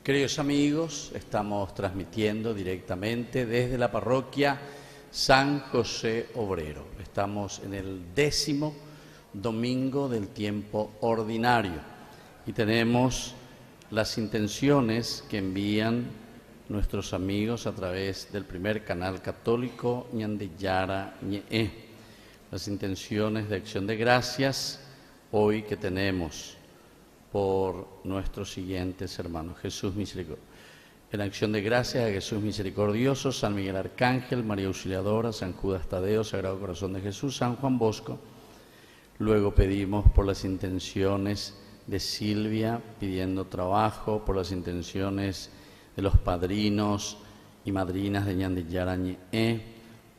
Queridos amigos, estamos transmitiendo directamente desde la parroquia San José Obrero. Estamos en el 10º domingo del tiempo ordinario y tenemos las intenciones que envían nuestros amigos a través del primer canal católico Ñandeyara Ñe'e. Las intenciones de acción de gracias hoy que tenemos por nuestros siguientes hermanos. Jesús Misericordioso. En acción de gracias a Jesús Misericordioso, San Miguel Arcángel, María Auxiliadora, San Judas Tadeo, Sagrado Corazón de Jesús, San Juan Bosco. Luego pedimos por las intenciones de Silvia, pidiendo trabajo, por las intenciones de los padrinos y madrinas de Ñandeyara Ñe'e.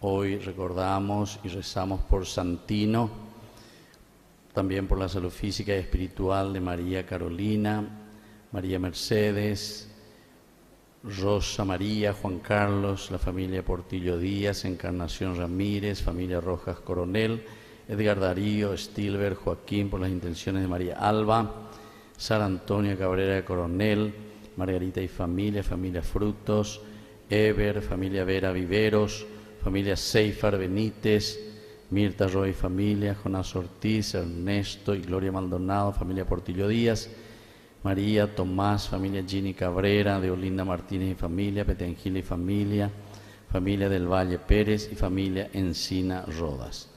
Hoy recordamos y rezamos por Santino, también por la salud física y espiritual de María Carolina, María Mercedes, Rosa María, Juan Carlos, la familia Portillo Díaz, Encarnación Ramírez, familia Rojas Coronel, Edgar Darío, Stilber, Joaquín, por las intenciones de María Alba, Sara Antonia Cabrera de Coronel, Margarita y familia, familia Frutos, Eber, familia Vera Viveros, familia Seifar Benítez, Mirta Roy familia, Jonás Ortiz, Ernesto y Gloria Maldonado, familia Portillo Díaz, María Tomás, familia Gini Cabrera, de Olinda Martínez y familia, Petengil y familia, familia del Valle Pérez y familia Encina Rodas.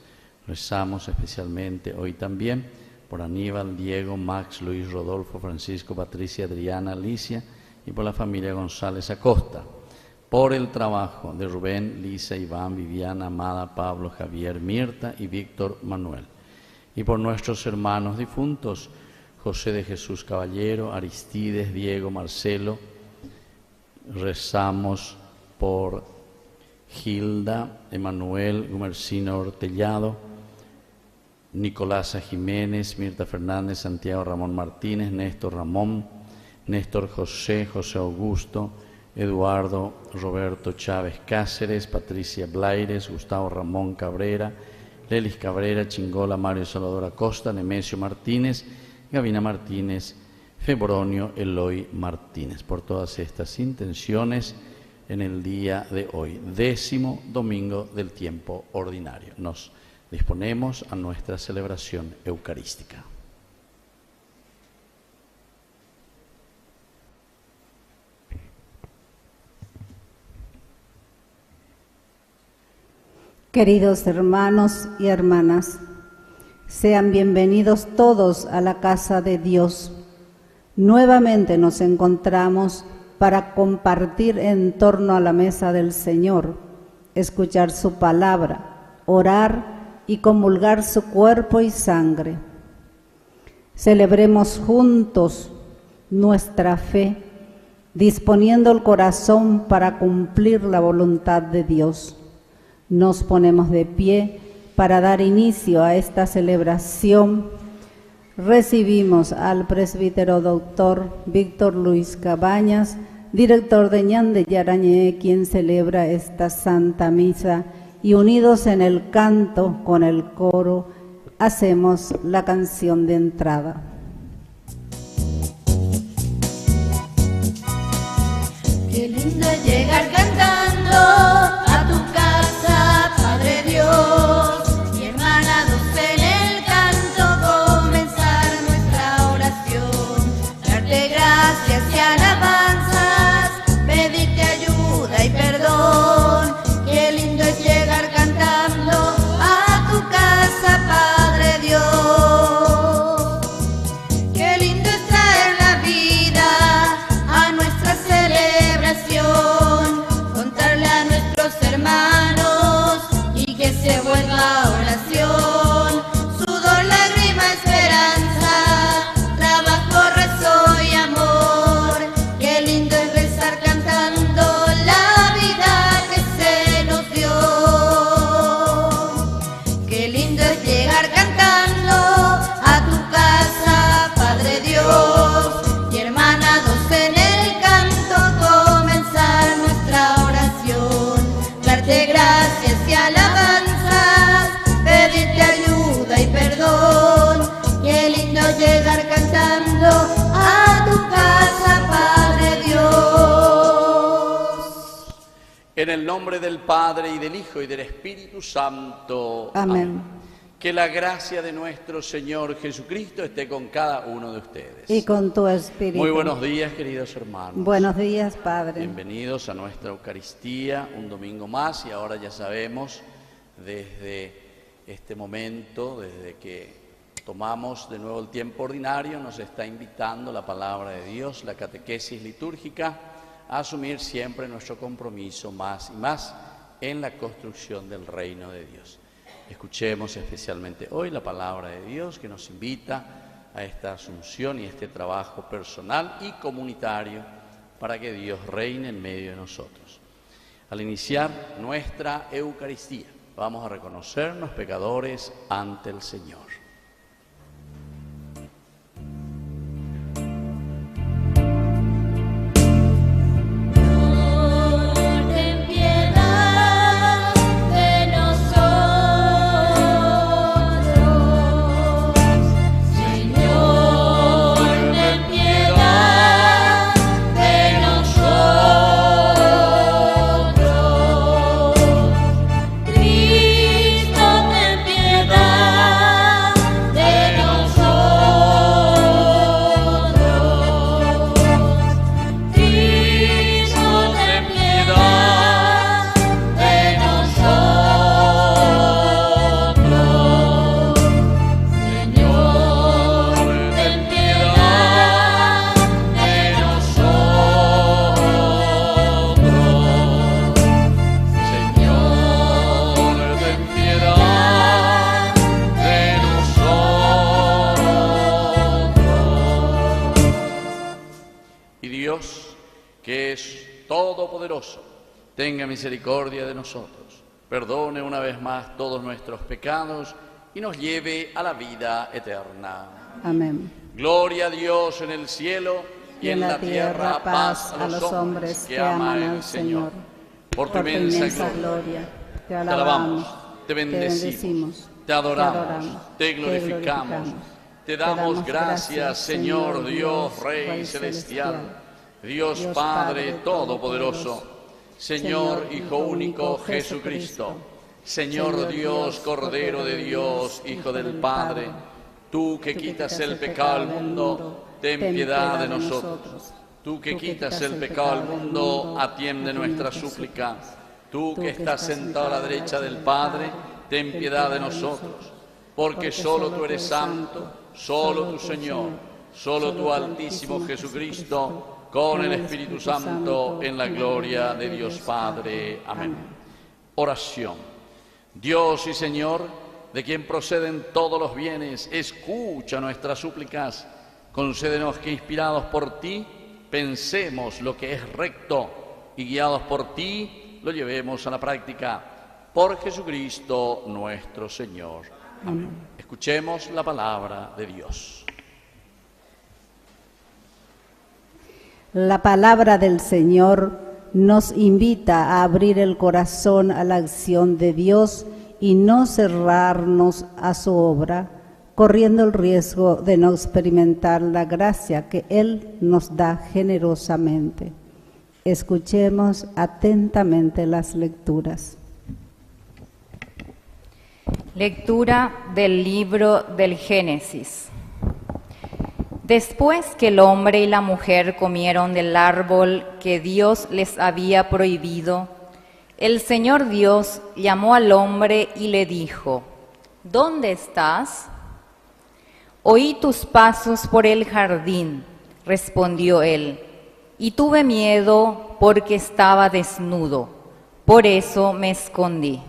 Rezamos especialmente hoy también por Aníbal, Diego, Max, Luis, Rodolfo, Francisco, Patricia, Adriana, Alicia y por la familia González Acosta. Por el trabajo de Rubén, Lisa, Iván, Viviana, Amada, Pablo, Javier, Mirta y Víctor Manuel. Y por nuestros hermanos difuntos, José de Jesús Caballero, Aristides, Diego, Marcelo. Rezamos por Gilda, Emanuel, Gumercino Ortellado, Nicolasa Jiménez, Mirta Fernández, Santiago Ramón Martínez, Néstor Ramón, Néstor José, José Augusto, Eduardo Roberto Chávez Cáceres, Patricia Blaires, Gustavo Ramón Cabrera, Lelis Cabrera, Chingola Mario Salvador Acosta, Nemesio Martínez, Gavina Martínez, Febronio Eloy Martínez. Por todas estas intenciones en el día de hoy, 10º domingo del tiempo ordinario, nos disponemos a nuestra celebración eucarística. Queridos hermanos y hermanas, sean bienvenidos todos a la casa de Dios. Nuevamente nos encontramos para compartir en torno a la mesa del Señor, escuchar su palabra, orar y comulgar su cuerpo y sangre. Celebremos juntos nuestra fe, disponiendo el corazón para cumplir la voluntad de Dios. Nos ponemos de pie para dar inicio a esta celebración. Recibimos al presbítero doctor Víctor Luis Cabañas, director de Ñandeyara Ñe'e, quien celebra esta Santa Misa, y unidos en el canto con el coro, hacemos la canción de entrada. Qué lindo es llegar cantando a tu casa, Padre Dios, y hermanados en el canto, comenzar nuestra oración, darte gracias y alabanzas, pedirte ayuda y perdón. Qué lindo es llegar cantando a tu casa, Padre Dios. Qué lindo es traer la vida a nuestra celebración. el nombre del Padre, y del Hijo, y del Espíritu Santo. Amén. Que la gracia de nuestro Señor Jesucristo esté con cada uno de ustedes. Y con tu espíritu. Muy buenos días, queridos hermanos. Buenos días, Padre. Bienvenidos a nuestra Eucaristía, un domingo más, y ahora ya sabemos, desde este momento, desde que tomamos de nuevo el tiempo ordinario, nos está invitando la palabra de Dios, la catequesis litúrgica, a asumir siempre nuestro compromiso más y más en la construcción del reino de Dios. Escuchemos especialmente hoy la palabra de Dios que nos invita a esta asunción y este trabajo personal y comunitario para que Dios reine en medio de nosotros. Al iniciar nuestra Eucaristía, vamos a reconocernos pecadores ante el Señor. Tenga misericordia de nosotros, perdone una vez más todos nuestros pecados y nos lleve a la vida eterna. Amén. Gloria a Dios en el cielo y en la tierra paz a los hombres que aman al Señor. Por tu inmensa gloria, te alabamos, te bendecimos, te adoramos, te glorificamos, te damos gracias, Señor Dios, Rey celestial, Dios Padre Todopoderoso, Señor Hijo único Jesucristo, Señor Dios, Cordero de Dios, Hijo del Padre, tú que quitas el pecado al mundo, ten piedad de nosotros. Tú que quitas el pecado al mundo, atiende nuestra súplica. Tú que estás sentado a la derecha del Padre, ten piedad de nosotros. Porque solo tú eres santo, solo tu Señor, solo tu Altísimo Jesucristo, con el Espíritu Santo, en la gloria de Dios Padre. Amén. Oración. Dios y Señor, de quien proceden todos los bienes, escucha nuestras súplicas. Concédenos que, inspirados por ti, pensemos lo que es recto y guiados por ti, lo llevemos a la práctica. Por Jesucristo nuestro Señor. Amén. Escuchemos la palabra de Dios. La palabra del Señor nos invita a abrir el corazón a la acción de Dios y no cerrarnos a su obra, corriendo el riesgo de no experimentar la gracia que Él nos da generosamente. Escuchemos atentamente las lecturas. Lectura del libro del Génesis. Después que el hombre y la mujer comieron del árbol que Dios les había prohibido, el Señor Dios llamó al hombre y le dijo: ¿Dónde estás? Oí tus pasos por el jardín, respondió él, y tuve miedo porque estaba desnudo, por eso me escondí.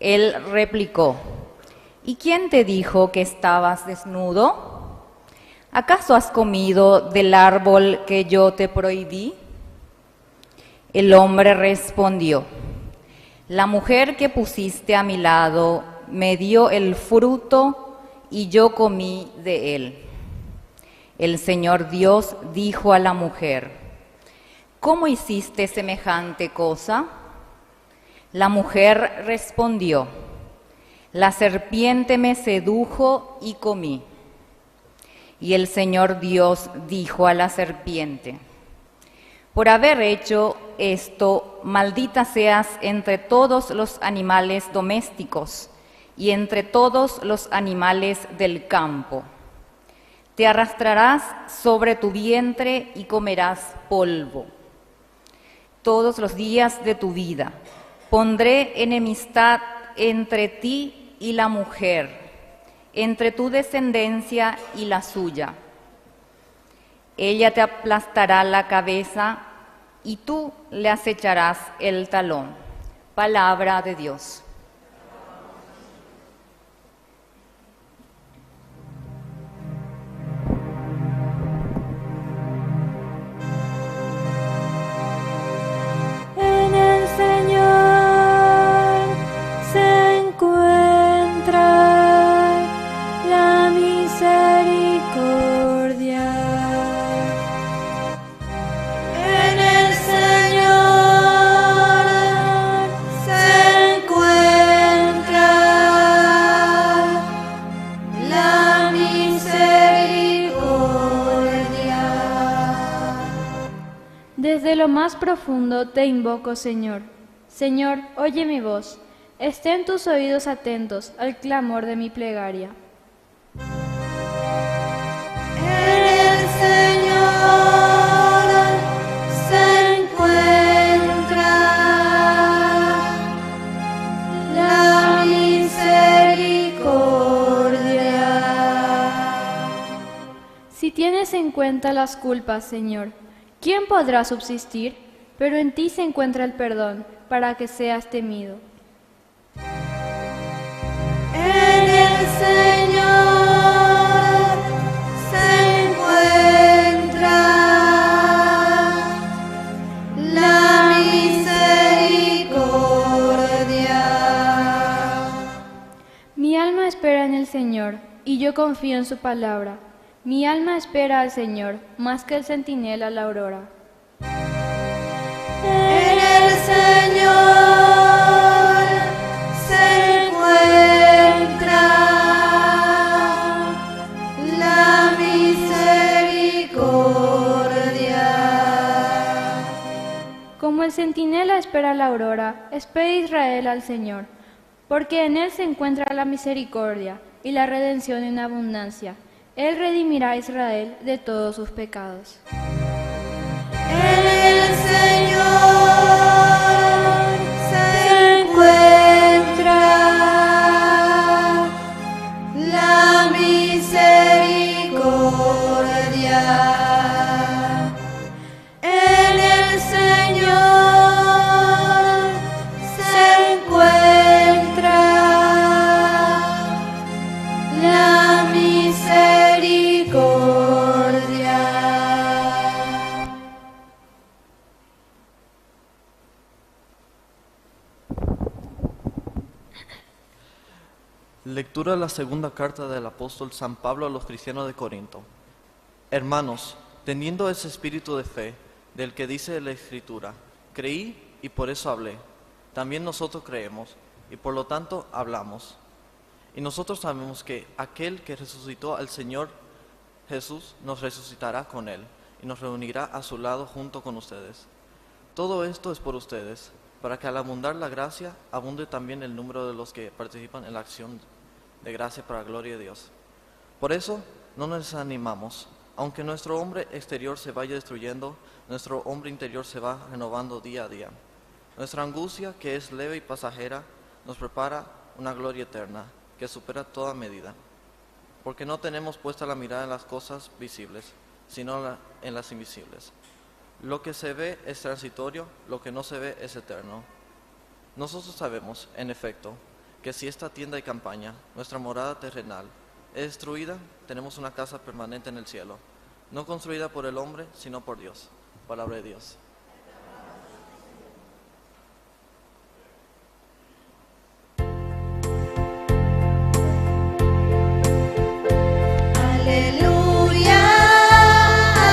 Él replicó: ¿Y quién te dijo que estabas desnudo? ¿Acaso has comido del árbol que yo te prohibí? El hombre respondió: La mujer que pusiste a mi lado me dio el fruto y yo comí de él. El Señor Dios dijo a la mujer: ¿Cómo hiciste semejante cosa? La mujer respondió: La serpiente me sedujo y comí. Y el Señor Dios dijo a la serpiente: Por haber hecho esto, maldita seas entre todos los animales domésticos y entre todos los animales del campo. Te arrastrarás sobre tu vientre y comerás polvo todos los días de tu vida. Pondré enemistad entre ti y la mujer, entre tu descendencia y la suya. Ella te aplastará la cabeza y tú le acecharás el talón. Palabra de Dios. En el Señor se encuentra la misericordia. En el Señor se encuentra la misericordia. Desde lo más profundo te invoco, Señor. Señor, oye mi voz. Estén tus oídos atentos al clamor de mi plegaria. En el Señor se encuentra la misericordia. Si tienes en cuenta las culpas, Señor, ¿quién podrá subsistir? Pero en ti se encuentra el perdón, para que seas temido. En el Señor se encuentra la misericordia. Mi alma espera en el Señor, y yo confío en su palabra. Mi alma espera al Señor, más que el centinela a la aurora. En el Señor se encuentra la misericordia. Como el centinela espera la aurora, espera Israel al Señor, porque en él se encuentra la misericordia y la redención en abundancia. Él redimirá a Israel de todos sus pecados. En el Señor se encuentra la misericordia. En el Señor se encuentra la misericordia. Lectura de la segunda carta del apóstol San Pablo a los cristianos de Corinto. Hermanos, teniendo ese espíritu de fe, del que dice la Escritura, creí y por eso hablé. También nosotros creemos y por lo tanto hablamos. Y nosotros sabemos que aquel que resucitó al Señor Jesús nos resucitará con él y nos reunirá a su lado junto con ustedes. Todo esto es por ustedes, para que al abundar la gracia, abunde también el número de los que participan en la acción de gracia para la gloria de Dios. Por eso no nos desanimamos. Aunque nuestro hombre exterior se vaya destruyendo, nuestro hombre interior se va renovando día a día. Nuestra angustia, que es leve y pasajera, nos prepara una gloria eterna, que supera toda medida. Porque no tenemos puesta la mirada en las cosas visibles, sino en las invisibles. Lo que se ve es transitorio, lo que no se ve es eterno. Nosotros sabemos, en efecto, que si esta tienda de campaña, nuestra morada terrenal, es destruida, tenemos una casa permanente en el cielo, no construida por el hombre, sino por Dios. Palabra de Dios. Aleluya,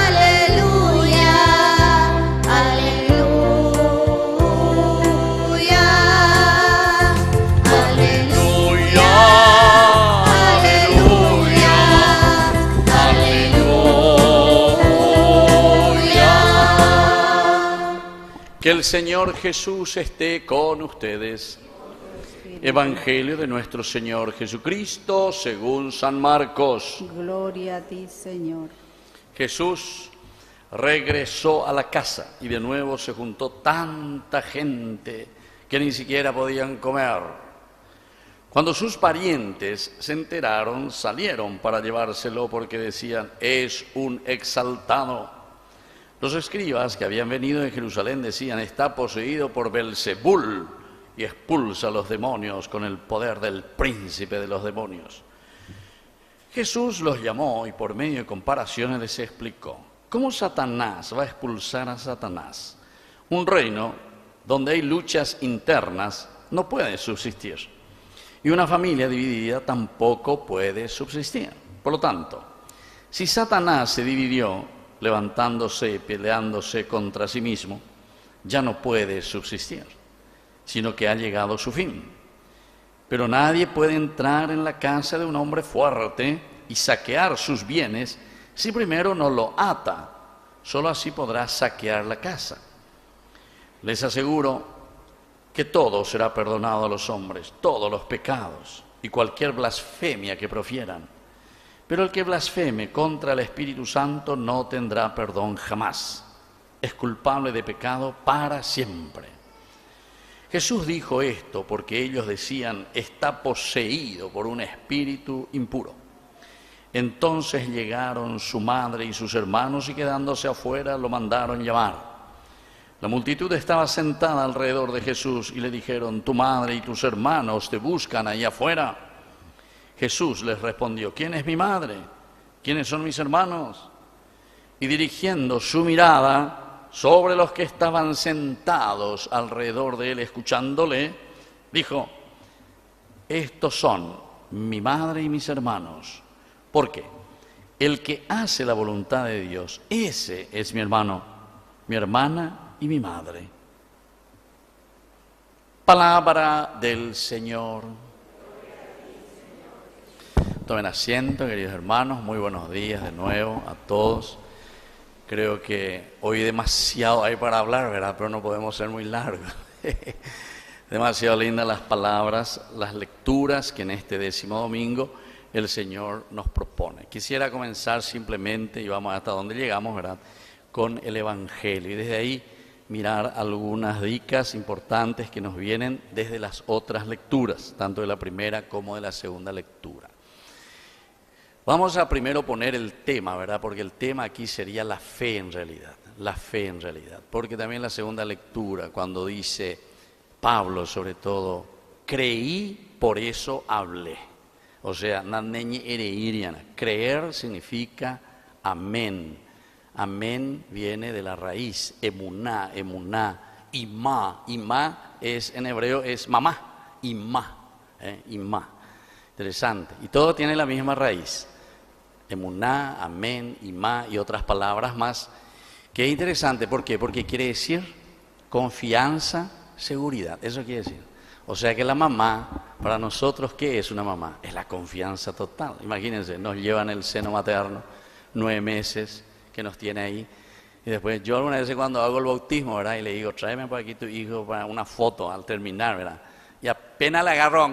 aleluya, aleluya, aleluya, aleluya, aleluya. Que el Señor Jesús esté con ustedes. Evangelio de nuestro Señor Jesucristo según San Marcos. Gloria a ti, Señor. Jesús regresó a la casa y de nuevo se juntó tanta gente que ni siquiera podían comer. Cuando sus parientes se enteraron, salieron para llevárselo porque decían: es un exaltado. Los escribas que habían venido de Jerusalén decían: está poseído por Belzebul y expulsa a los demonios con el poder del príncipe de los demonios. Jesús los llamó y por medio de comparaciones les explicó: ¿cómo Satanás va a expulsar a Satanás? Un reino donde hay luchas internas no puede subsistir, y una familia dividida tampoco puede subsistir. Por lo tanto, si Satanás se dividió levantándose y peleándose contra sí mismo, ya no puede subsistir, sino que ha llegado su fin. Pero nadie puede entrar en la casa de un hombre fuerte y saquear sus bienes si primero no lo ata. Solo así podrá saquear la casa. Les aseguro que todo será perdonado a los hombres, todos los pecados y cualquier blasfemia que profieran. Pero el que blasfeme contra el Espíritu Santo no tendrá perdón jamás. Es culpable de pecado para siempre. Jesús dijo esto porque ellos decían: está poseído por un espíritu impuro. Entonces llegaron su madre y sus hermanos y quedándose afuera lo mandaron llamar. La multitud estaba sentada alrededor de Jesús y le dijeron: tu madre y tus hermanos te buscan ahí afuera. Jesús les respondió: ¿quién es mi madre? ¿Quiénes son mis hermanos? Y dirigiendo su mirada sobre los que estaban sentados alrededor de él escuchándole, dijo: estos son mi madre y mis hermanos. ¿Por qué? El que hace la voluntad de Dios, ese es mi hermano, mi hermana y mi madre. Palabra del Señor. Tomen asiento, queridos hermanos, muy buenos días de nuevo a todos. Creo que hoy demasiado hay para hablar, ¿verdad? Pero no podemos ser muy largos. Demasiado lindas las palabras, las lecturas que en este 10º domingo el Señor nos propone. Quisiera comenzar simplemente, y vamos hasta donde llegamos, ¿verdad?, con el Evangelio. Y desde ahí mirar algunas dicas importantes que nos vienen desde las otras lecturas, tanto de la primera como de la segunda lectura. Vamos a primero poner el tema, ¿verdad? Porque el tema aquí sería la fe en realidad, porque también la segunda lectura, cuando dice Pablo sobre todo, creí, por eso hablé. O sea, creer significa amén. Amén viene de la raíz, emuná, imá es en hebreo es mamá, imá. Interesante. Y todo tiene la misma raíz. Emuná, amén, imá y otras palabras más. Qué interesante, ¿por qué? Porque quiere decir confianza, seguridad. Eso quiere decir. O sea que la mamá, para nosotros, ¿qué es una mamá? Es la confianza total. Imagínense, nos llevan el seno materno 9 meses que nos tiene ahí. Y después yo alguna vez cuando hago el bautismo, ¿verdad? Y le digo, tráeme por aquí tu hijo para una foto al terminar, ¿verdad? Y apenas le agarro,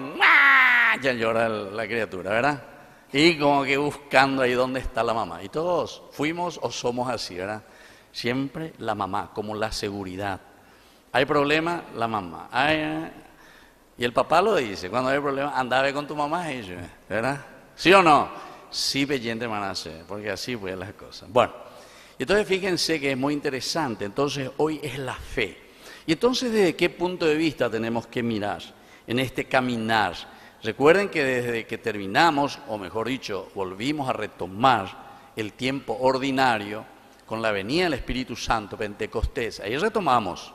ya llora la criatura, ¿verdad? Y como que buscando ahí dónde está la mamá. Y todos fuimos o somos así, ¿verdad? Siempre la mamá, como la seguridad. ¿Hay problema? La mamá. Y el papá lo dice, cuando hay problema, anda a ver con tu mamá, ¿verdad? ¿Sí o no? Sí, bellente manace, porque así fue las cosas. Bueno, entonces fíjense que es muy interesante. Entonces hoy es la fe. Y entonces, ¿desde qué punto de vista tenemos que mirar en este caminar? Recuerden que desde que terminamos, o mejor dicho, volvimos a retomar el tiempo ordinario con la venida del Espíritu Santo, Pentecostés, ahí retomamos.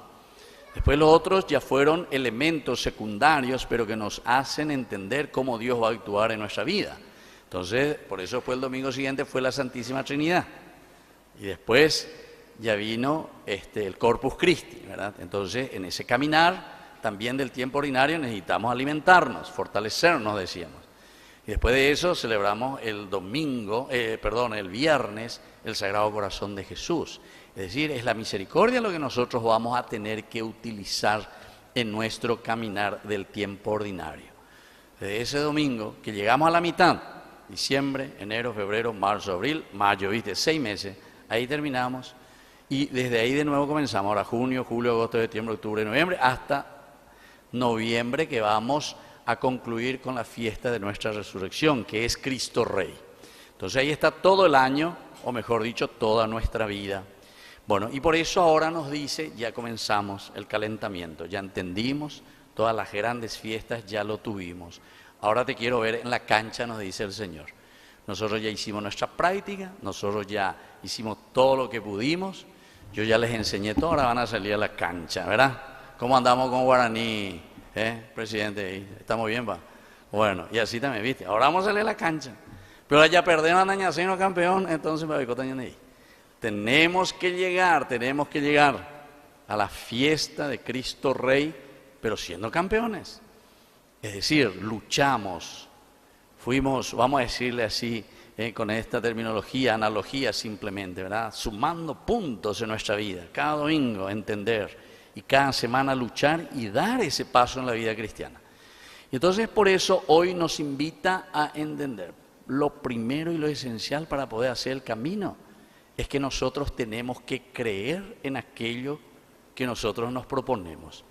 Después los otros ya fueron elementos secundarios, pero que nos hacen entender cómo Dios va a actuar en nuestra vida. Entonces, por eso fue el domingo siguiente, fue la Santísima Trinidad. Y después ya vino el Corpus Christi, ¿verdad? Entonces, en ese caminar también del tiempo ordinario necesitamos alimentarnos, fortalecernos, decíamos. Y después de eso celebramos el viernes, el Sagrado Corazón de Jesús. Es decir, es la misericordia lo que nosotros vamos a tener que utilizar en nuestro caminar del tiempo ordinario. Desde ese domingo que llegamos a la mitad, diciembre, enero, febrero, marzo, abril, mayo, ¿viste? 6 meses, ahí terminamos y desde ahí de nuevo comenzamos, ahora junio, julio, agosto, septiembre, octubre, noviembre, hasta noviembre que vamos a concluir con la fiesta de nuestra resurrección, que es Cristo Rey. Entonces ahí está todo el año, o mejor dicho, toda nuestra vida. Bueno, y por eso ahora nos dice, ya comenzamos el calentamiento, ya entendimos, todas las grandes fiestas ya lo tuvimos. Ahora te quiero ver en la cancha, nos dice el Señor. Nosotros ya hicimos nuestra práctica, nosotros ya hicimos todo lo que pudimos, yo ya les enseñé todo, ahora van a salir a la cancha, ¿verdad? ¿Cómo andamos con Guaraní, presidente? ¿Estamos bien, va? Bueno, y así también, ¿viste? Ahora vamos a salir a la cancha. Pero allá perdemos a Nañaceno campeón, entonces me voy a ahí. Tenemos que llegar a la fiesta de Cristo Rey, pero siendo campeones. Es decir, luchamos, fuimos, vamos a decirle así, con esta terminología, analogía simplemente, ¿verdad? Sumando puntos en nuestra vida, cada domingo entender y cada semana luchar y dar ese paso en la vida cristiana. Y entonces por eso hoy nos invita a entender lo primero y lo esencial para poder hacer el camino es que nosotros tenemos que creer en aquello que nosotros nos proponemos.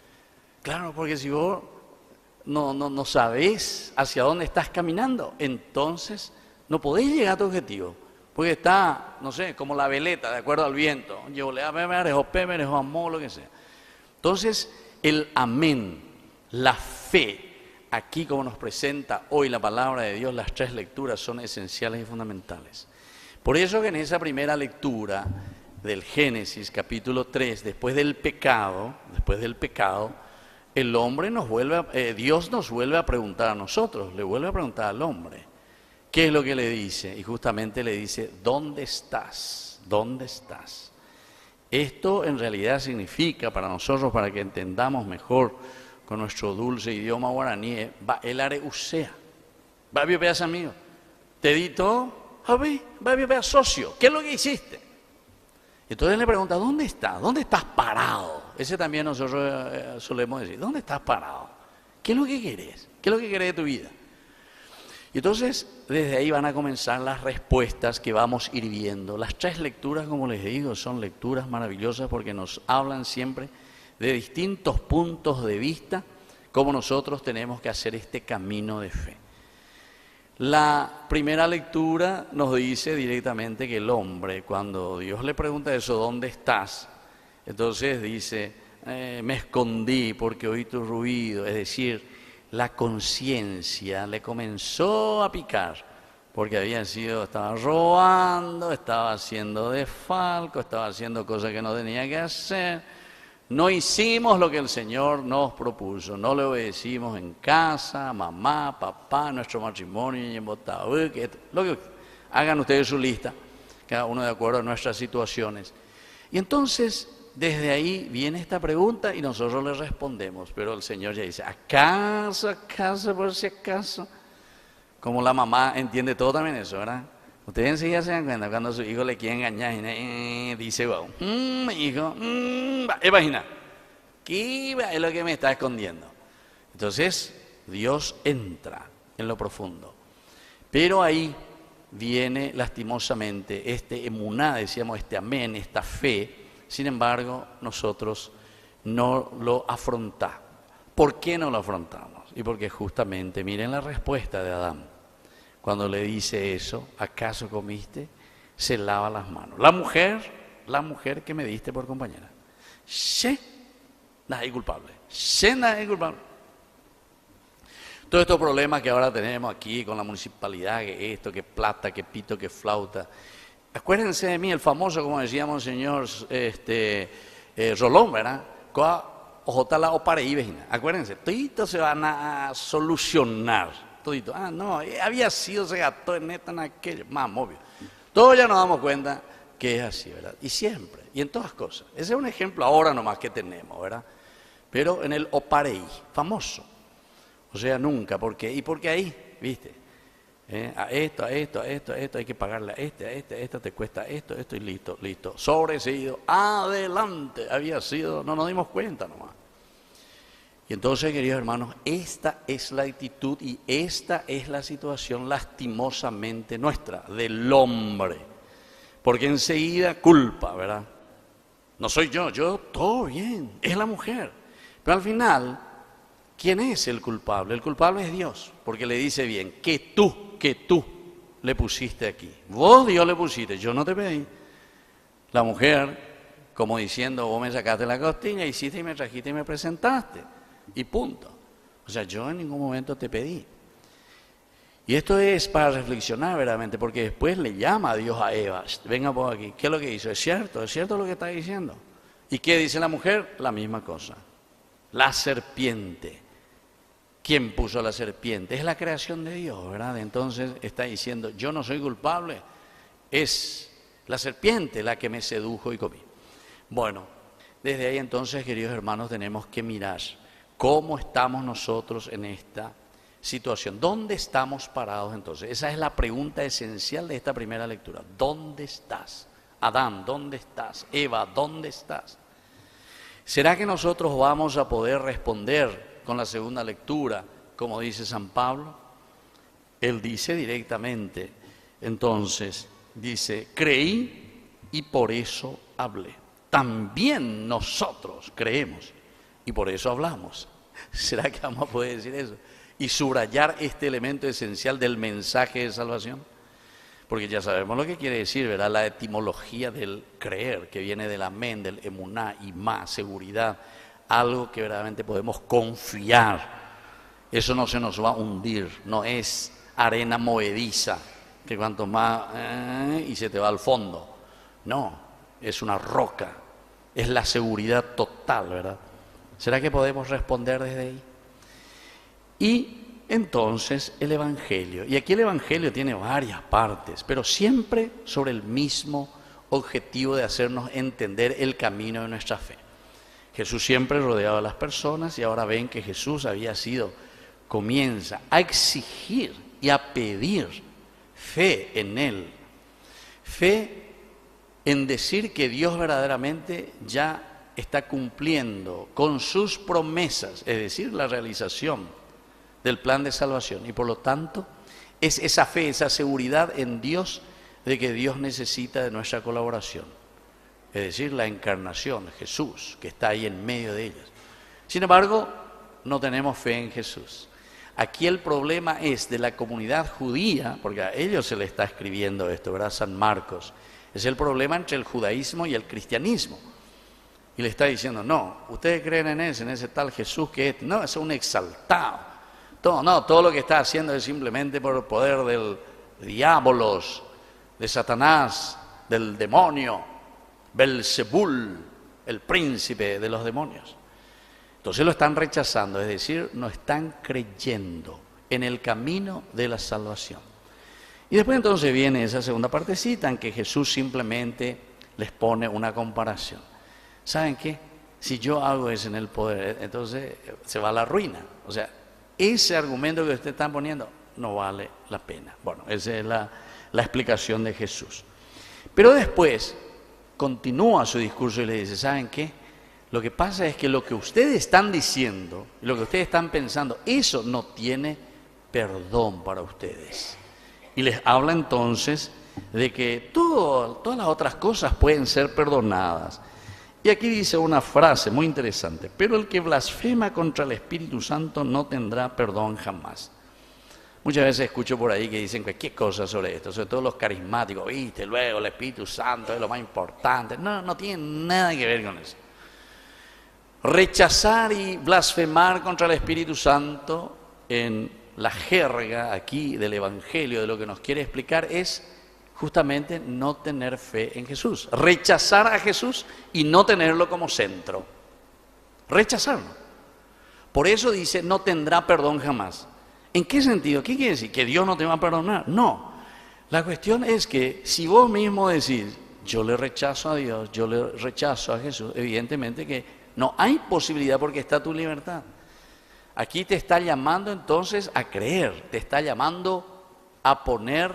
Claro, porque si vos no sabés hacia dónde estás caminando, entonces no podés llegar a tu objetivo. Porque está, no sé, como la veleta, de acuerdo al viento. Yo le o amor, lo que sea. Entonces, el amén, la fe, aquí como nos presenta hoy la palabra de Dios, las 3 lecturas son esenciales y fundamentales. Por eso que en esa primera lectura del Génesis, capítulo 3, después del pecado, el hombre Dios nos vuelve a preguntar a nosotros, le vuelve a preguntar al hombre. ¿Qué es lo que le dice? Y justamente le dice, ¿dónde estás? ¿Dónde estás? Esto en realidad significa para nosotros, para que entendamos mejor con nuestro dulce idioma guaraní, el areusea. Va a ver, amigo. Te di todo, va a ver, socio. ¿Qué es lo que hiciste? Entonces le pregunta, ¿dónde estás? ¿Dónde estás parado? Ese también nosotros solemos decir, ¿dónde estás parado? ¿Qué es lo que querés? ¿Qué es lo que querés de tu vida? Y entonces, desde ahí van a comenzar las respuestas que vamos a ir viendo. Las 3 lecturas, como les digo, son lecturas maravillosas porque nos hablan siempre de distintos puntos de vista, cómo nosotros tenemos que hacer este camino de fe. La primera lectura nos dice directamente que el hombre, cuando Dios le pregunta eso, ¿dónde estás? Entonces dice, me escondí porque oí tu ruido, es decir, la conciencia le comenzó a picar, porque estaba robando, estaba haciendo desfalco, estaba haciendo cosas que no tenía que hacer. No hicimos lo que el Señor nos propuso, no le obedecimos en casa, mamá, papá, nuestro matrimonio, lo que hagan ustedes su lista, cada uno de acuerdo a nuestras situaciones. Y entonces, desde ahí viene esta pregunta y nosotros le respondemos, pero el Señor ya dice, ¿acaso, por si acaso? Como la mamá entiende todo también eso, ¿verdad? Ustedes enseguida se dan cuenta cuando su hijo le quiere engañar y dice, wow, hijo, imagina, ¿qué es lo que me está escondiendo? Entonces, Dios entra en lo profundo. Pero ahí viene lastimosamente este emuná, decíamos, este amén, esta fe. Sin embargo, nosotros no lo afrontamos. ¿Por qué no lo afrontamos? Y porque justamente, miren la respuesta de Adán. Cuando le dice eso, ¿acaso comiste? Se lava las manos. La mujer que me diste por compañera. Nadie culpable. Nadie culpable. Todos estos problemas que ahora tenemos aquí con la municipalidad, que esto, que plata, que pito, que flauta. Acuérdense de mí, el famoso, como decíamos, señor Rolón, ¿verdad? Ojotala o pareí, vecina. Acuérdense, todito se van a solucionar. Todito. No, había sido, se gastó en esto, en aquello, más obvio. Todos ya nos damos cuenta que es así, ¿verdad? Y siempre, y en todas cosas. Ese es un ejemplo ahora nomás que tenemos, ¿verdad? Pero en el opareí, famoso. O sea, nunca, ¿por qué? Y porque ahí, ¿viste? A esto hay que pagarle a esto te cuesta esto y listo. Sobreseído, adelante, había sido, no nos dimos cuenta nomás. Y entonces, queridos hermanos, esta es la actitud y esta es la situación lastimosamente nuestra, del hombre. Porque enseguida culpa, ¿verdad? No soy yo todo bien, es la mujer. Pero al final, ¿quién es el culpable? El culpable es Dios, porque le dice bien, que tú le pusiste aquí. Vos, Dios, le pusiste, yo no te pedí. La mujer, como diciendo, vos me sacaste la costilla, hiciste y me trajiste y me presentaste. Y punto. O sea, yo en ningún momento te pedí. Y esto es para reflexionar verdaderamente, porque después le llama a Dios a Eva, venga por aquí, ¿qué es lo que hizo? ¿Es cierto lo que está diciendo? ¿Y qué dice la mujer? La misma cosa. La serpiente. ¿Quién puso la serpiente? Es la creación de Dios, ¿verdad? Entonces está diciendo, yo no soy culpable, es la serpiente la que me sedujo y comí. Bueno, desde ahí entonces, queridos hermanos, tenemos que mirar cómo estamos nosotros en esta situación. ¿Dónde estamos parados entonces? Esa es la pregunta esencial de esta primera lectura. ¿Dónde estás? Adán, ¿dónde estás? Eva, ¿dónde estás? ¿Será que nosotros vamos a poder responder con la segunda lectura, como dice San Pablo? Él dice directamente, entonces, dice, creí y por eso hablé. También nosotros creemos y por eso hablamos. ¿Será que vamos a poder decir eso? Y subrayar este elemento esencial del mensaje de salvación. Porque ya sabemos lo que quiere decir, ¿verdad? La etimología del creer, que viene del amén, del emuná, y más, seguridad. Algo que verdaderamente podemos confiar. Eso no se nos va a hundir, no es arena movediza, que cuanto más y se te va al fondo. No, es una roca, es la seguridad total, ¿verdad? ¿Será que podemos responder desde ahí? Y entonces el Evangelio, y aquí el Evangelio tiene varias partes, pero siempre sobre el mismo objetivo de hacernos entender el camino de nuestra fe. Jesús siempre rodeaba a las personas y ahora ven que Jesús comienza a exigir y a pedir fe en Él. Fe en decir que Dios verdaderamente ya está cumpliendo con sus promesas, es decir, la realización del plan de salvación. Y por lo tanto, es esa fe, esa seguridad en Dios de que Dios necesita de nuestra colaboración. Es decir, la encarnación, Jesús, que está ahí en medio de ellas. Sin embargo, no tenemos fe en Jesús. Aquí el problema es de la comunidad judía, porque a ellos se le está escribiendo esto, ¿verdad? San Marcos. Es el problema entre el judaísmo y el cristianismo. Y le está diciendo, no, ustedes creen en ese tal Jesús que es, no, es un exaltado. Todo lo que está haciendo es simplemente por el poder del diabolos, de Satanás, del demonio, Belzebul, el príncipe de los demonios. Entonces lo están rechazando, es decir, no están creyendo en el camino de la salvación. Y después entonces viene esa segunda partecita en que Jesús simplemente les pone una comparación. ¿Saben qué? Si yo hago eso en el poder, entonces se va a la ruina. O sea, ese argumento que ustedes están poniendo no vale la pena. Bueno, esa es la explicación de Jesús. Pero después continúa su discurso y le dice, ¿saben qué? Lo que pasa es que lo que ustedes están diciendo, lo que ustedes están pensando, eso no tiene perdón para ustedes. Y les habla entonces de que todas las otras cosas pueden ser perdonadas. Y aquí dice una frase muy interesante, pero el que blasfema contra el Espíritu Santo no tendrá perdón jamás. Muchas veces escucho por ahí que dicen cualquier cosa sobre esto, sobre todo los carismáticos, viste, luego el Espíritu Santo es lo más importante. No tiene nada que ver con eso. Rechazar y blasfemar contra el Espíritu Santo en la jerga aquí del Evangelio, de lo que nos quiere explicar, es justamente no tener fe en Jesús. Rechazar a Jesús y no tenerlo como centro. Rechazarlo. Por eso dice, no tendrá perdón jamás. ¿En qué sentido? ¿Qué quiere decir? ¿Que Dios no te va a perdonar? No. La cuestión es que si vos mismo decís, yo le rechazo a Dios, yo le rechazo a Jesús, evidentemente que no hay posibilidad porque está tu libertad. Aquí te está llamando entonces a creer, te está llamando a poner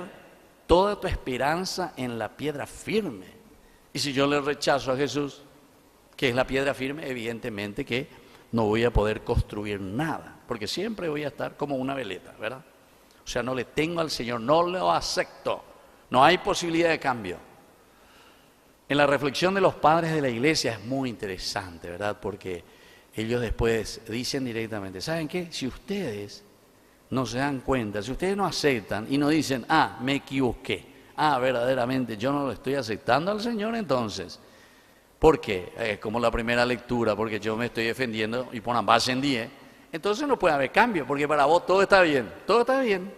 toda tu esperanza en la piedra firme. Y si yo le rechazo a Jesús, que es la piedra firme, evidentemente que no voy a poder construir nada, porque siempre voy a estar como una veleta, ¿verdad? O sea, no le tengo al Señor, no lo acepto, no hay posibilidad de cambio. En la reflexión de los padres de la iglesia es muy interesante, ¿verdad? Porque ellos después dicen directamente, ¿saben qué? Si ustedes no se dan cuenta, si ustedes no aceptan y no dicen, me equivoqué, verdaderamente yo no lo estoy aceptando al Señor, entonces, ¿por qué? Es como la primera lectura, porque yo me estoy defendiendo y ponen base en 10, entonces no puede haber cambio, porque para vos todo está bien, todo está bien.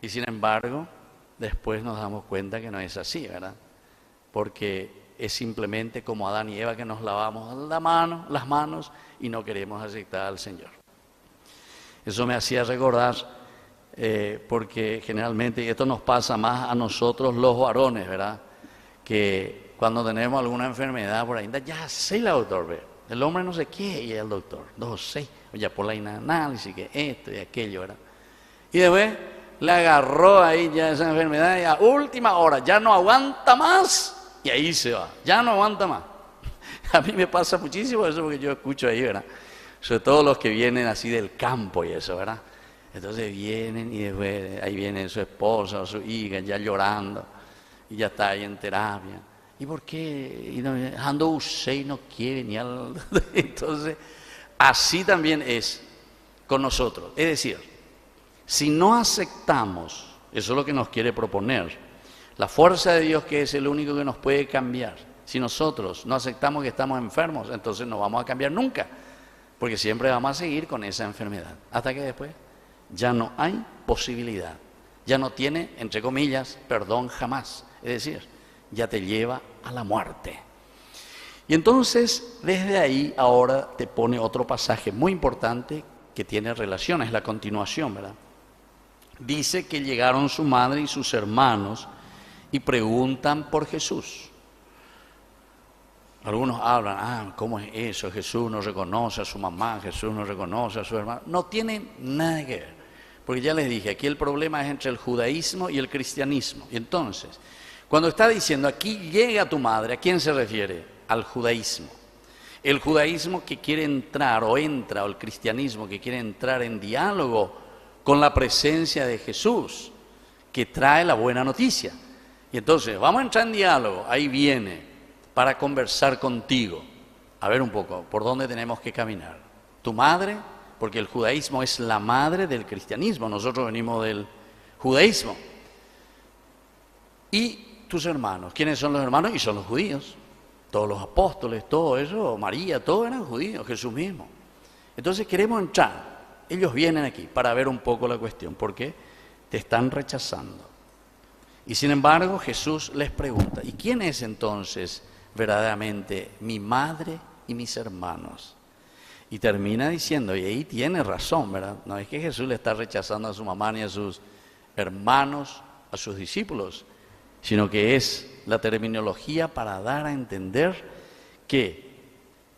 Y sin embargo, después nos damos cuenta que no es así, ¿verdad? Porque es simplemente como Adán y Eva que nos lavamos las manos y no queremos aceptar al Señor. Eso me hacía recordar, porque generalmente, y esto nos pasa más a nosotros los varones, ¿verdad? Que cuando tenemos alguna enfermedad por ahí, ya sé la doctor, ¿verdad? El hombre no sé qué, y el doctor, no sé, ya por la análisis, que esto y aquello, ¿verdad? Y después le agarró ahí ya esa enfermedad y a última hora, ya no aguanta más, y ahí se va, ya no aguanta más. A mí me pasa muchísimo eso porque yo escucho ahí, ¿verdad? Sobre todo los que vienen así del campo y eso, ¿verdad? Entonces vienen y después ahí viene su esposa o su hija ya llorando y ya está ahí en terapia. ¿Y por qué? Y no, ando usted y no quiere ni al... Entonces, así también es con nosotros. Es decir, si no aceptamos, eso es lo que nos quiere proponer, la fuerza de Dios, que es el único que nos puede cambiar. Si nosotros no aceptamos que estamos enfermos, entonces no vamos a cambiar nunca, porque siempre vamos a seguir con esa enfermedad, hasta que después ya no hay posibilidad, ya no tiene, entre comillas, perdón jamás, es decir, ya te lleva a la muerte. Y entonces, desde ahí, ahora te pone otro pasaje muy importante que tiene relación, es la continuación, ¿verdad? Dice que llegaron su madre y sus hermanos y preguntan por Jesús. Algunos hablan, ¿cómo es eso? Jesús no reconoce a su mamá, Jesús no reconoce a su hermano. No tiene nada que ver, porque ya les dije, aquí el problema es entre el judaísmo y el cristianismo. Y entonces, cuando está diciendo, aquí llega tu madre, ¿a quién se refiere? Al judaísmo. El judaísmo que quiere entrar o entra, o el cristianismo que quiere entrar en diálogo con la presencia de Jesús, que trae la buena noticia. Y entonces, vamos a entrar en diálogo, ahí viene, para conversar contigo, a ver un poco, por dónde tenemos que caminar. Tu madre, porque el judaísmo es la madre del cristianismo, nosotros venimos del judaísmo. Y tus hermanos, ¿quiénes son los hermanos? Y son los judíos, todos los apóstoles, todo eso, María, todos eran judíos, Jesús mismo. Entonces queremos entrar, ellos vienen aquí para ver un poco la cuestión, porque te están rechazando. Y sin embargo Jesús les pregunta, ¿y quién es entonces verdaderamente mi madre y mis hermanos? Y termina diciendo, y ahí tiene razón, ¿verdad? No es que Jesús le está rechazando a su mamá ni a sus hermanos, a sus discípulos, sino que es la terminología para dar a entender que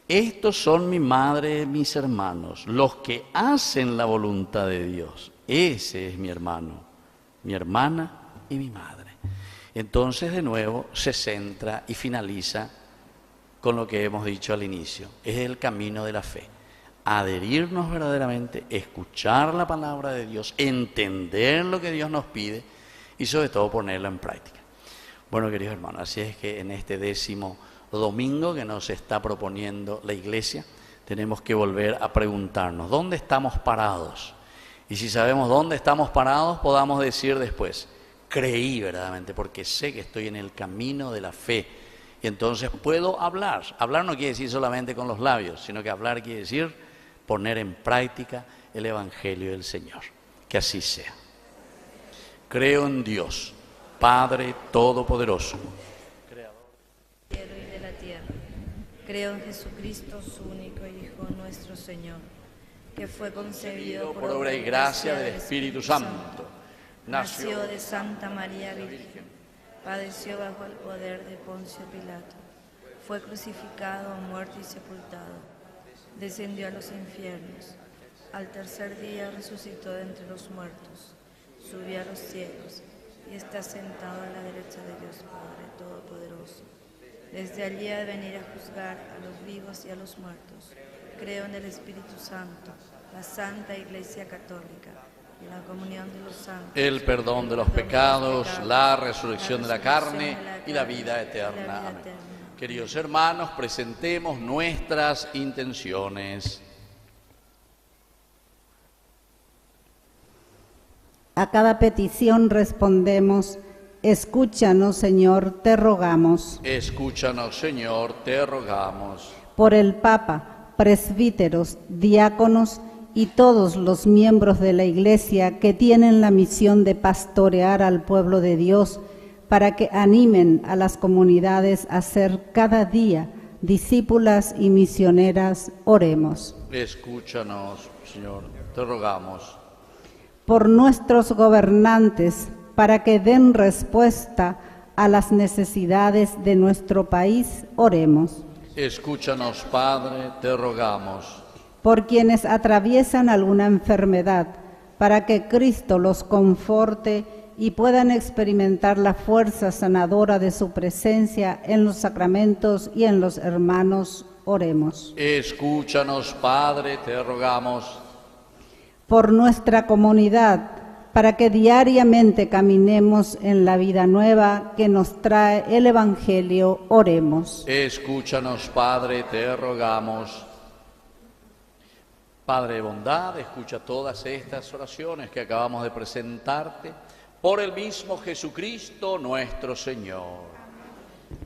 estos son mi madre y mis hermanos, los que hacen la voluntad de Dios. Ese es mi hermano, mi hermana y mi madre. Entonces de nuevo se centra y finaliza con lo que hemos dicho al inicio, es el camino de la fe. Adherirnos verdaderamente, escuchar la palabra de Dios, entender lo que Dios nos pide y sobre todo ponerlo en práctica. Bueno, queridos hermanos, así es que en este 10º domingo que nos está proponiendo la Iglesia, tenemos que volver a preguntarnos, ¿dónde estamos parados? Y si sabemos dónde estamos parados, podamos decir después, creí verdaderamente, porque sé que estoy en el camino de la fe. Y entonces puedo hablar. Hablar no quiere decir solamente con los labios, sino que hablar quiere decir poner en práctica el Evangelio del Señor. Que así sea. Creo en Dios, Padre Todopoderoso, Creador del cielo y de la tierra. Creo en Jesucristo, su único Hijo, nuestro Señor, que fue concebido por obra y gracia del Espíritu Santo. Nació de Santa María Virgen, padeció bajo el poder de Poncio Pilato, fue crucificado, muerto y sepultado, descendió a los infiernos, al tercer día resucitó de entre los muertos, subió a los cielos y está sentado a la derecha de Dios Padre Todopoderoso. Desde allí ha de venir a juzgar a los vivos y a los muertos. Creo en el Espíritu Santo, la Santa Iglesia Católica, y la comunión de los santos, el perdón de los pecados, la resurrección de la carne y la vida eterna. Amén. Queridos hermanos, presentemos nuestras intenciones. A cada petición respondemos: escúchanos, Señor, te rogamos. Escúchanos, Señor, te rogamos. Por el Papa, presbíteros, diáconos y todos los miembros de la Iglesia que tienen la misión de pastorear al pueblo de Dios, para que animen a las comunidades a ser cada día discípulas y misioneras, oremos. Escúchanos, Señor, te rogamos. Por nuestros gobernantes, para que den respuesta a las necesidades de nuestro país, oremos. Escúchanos, Padre, te rogamos. Por quienes atraviesan alguna enfermedad, para que Cristo los conforte y puedan experimentar la fuerza sanadora de su presencia en los sacramentos y en los hermanos, oremos. Escúchanos, Padre, te rogamos. Por nuestra comunidad, para que diariamente caminemos en la vida nueva que nos trae el Evangelio, oremos. Escúchanos, Padre, te rogamos. Padre de bondad, escucha todas estas oraciones que acabamos de presentarte por el mismo Jesucristo nuestro Señor.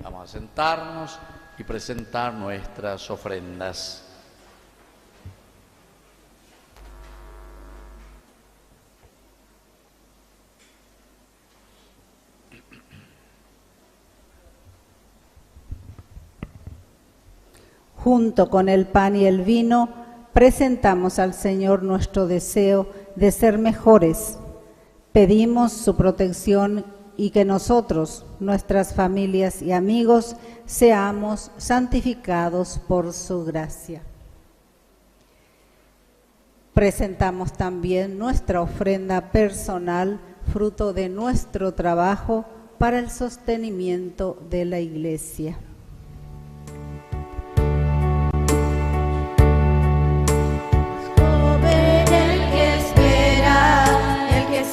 Vamos a sentarnos y presentar nuestras ofrendas. Junto con el pan y el vino, presentamos al Señor nuestro deseo de ser mejores. Pedimos su protección y que nosotros, nuestras familias y amigos, seamos santificados por su gracia. Presentamos también nuestra ofrenda personal, fruto de nuestro trabajo para el sostenimiento de la Iglesia.